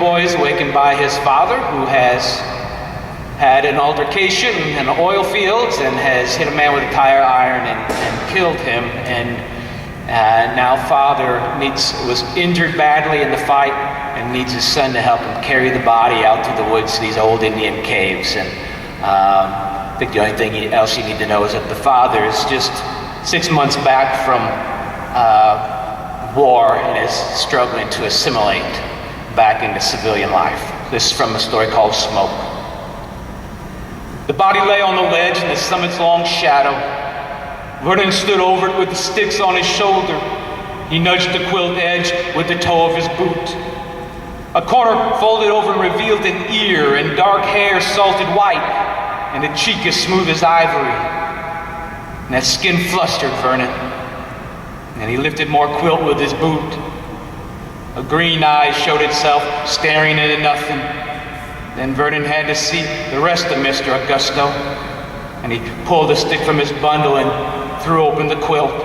boy is awakened by his father, who has had an altercation in the oil fields and has hit a man with a tire iron and killed him. And now father was injured badly in the fight and needs his son to help him carry the body out through the woods to these old Indian caves. And I think the only thing else you need to know is that the father is just 6 months back from war and is struggling to assimilate back into civilian life. This is from a story called Smoke. The body lay on the ledge in the summit's long shadow. Vernon stood over it with the sticks on his shoulder. He nudged the quilt edge with the toe of his boot. A corner folded over and revealed an ear and dark hair salted white and a cheek as smooth as ivory. And that skin flustered Vernon. And he lifted more quilt with his boot. A green eye showed itself, staring into nothing. Then Vernon had to see the rest of Mr. Augusto, and he pulled a stick from his bundle and threw open the quilt.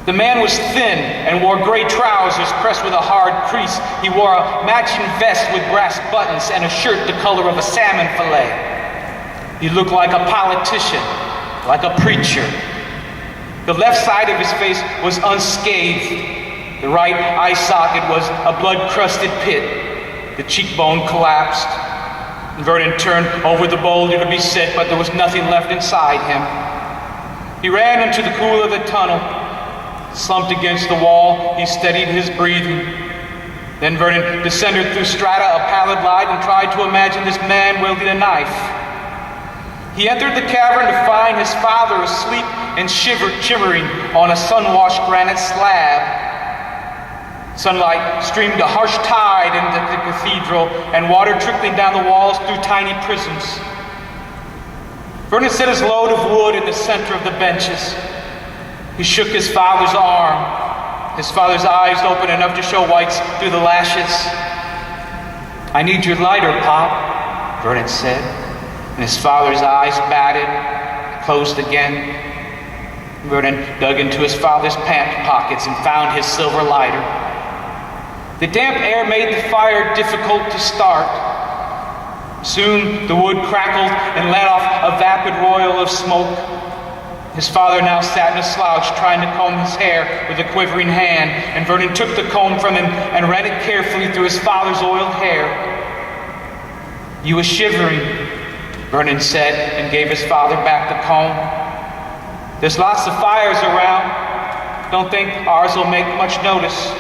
The man was thin and wore gray trousers pressed with a hard crease. He wore a matching vest with brass buttons and a shirt the color of a salmon fillet. He looked like a politician, like a preacher. The left side of his face was unscathed. The right eye socket was a blood-crusted pit. The cheekbone collapsed. Vernon turned over the boulder to be set, but there was nothing left inside him. He ran into the cool of the tunnel. Slumped against the wall, he steadied his breathing. Then Vernon descended through strata of pallid light and tried to imagine this man wielding a knife. He entered the cavern to find his father asleep and shivering on a sun-washed granite slab. Sunlight streamed a harsh tide into the cathedral, and water trickling down the walls through tiny prisms. Vernon set his load of wood in the center of the benches. He shook his father's arm. His father's eyes opened enough to show whites through the lashes. "I need your lighter, Pop," Vernon said, and his father's eyes batted, closed again. Vernon dug into his father's pant pockets and found his silver lighter. The damp air made the fire difficult to start. Soon the wood crackled and let off a vapid roil of smoke. His father now sat in a slouch trying to comb his hair with a quivering hand, and Vernon took the comb from him and ran it carefully through his father's oiled hair. "You were shivering," Vernon said, and gave his father back the comb. "There's lots of fires around. Don't think ours will make much notice."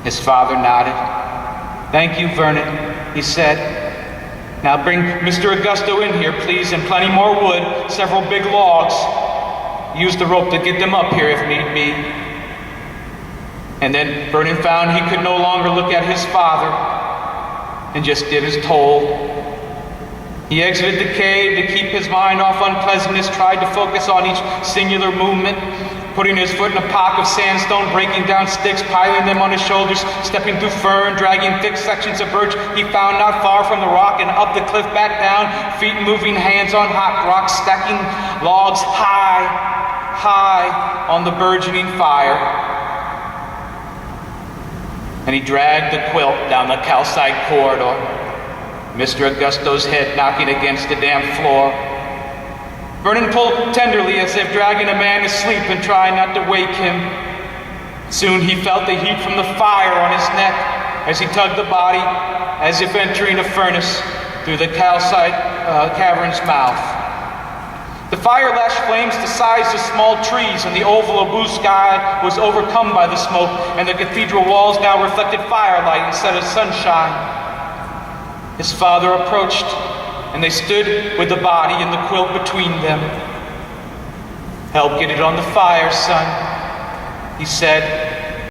His father nodded. "Thank you, Vernon," he said. "Now bring Mr. Augusto in here, please, and plenty more wood, several big logs. Use the rope to get them up here if need be." And then Vernon found he could no longer look at his father and just did as told. He exited the cave to keep his mind off unpleasantness, tried to focus on each singular movement, putting his foot in a pock of sandstone, breaking down sticks, piling them on his shoulders, stepping through fern, dragging thick sections of birch he found not far from the rock, and up the cliff back down, feet moving, hands on hot rocks, stacking logs high, high on the burgeoning fire. And he dragged the quilt down the calcite corridor, Mr. Augusto's head knocking against the damp floor. Vernon pulled tenderly as if dragging a man to sleep and trying not to wake him. Soon he felt the heat from the fire on his neck as he tugged the body as if entering a furnace through the calcite cavern's mouth. The fire lashed flames the size of small trees, and the oval of blue sky was overcome by the smoke, and the cathedral walls now reflected firelight instead of sunshine. His father approached, and they stood with the body and the quilt between them. "Help get it on the fire, son," he said,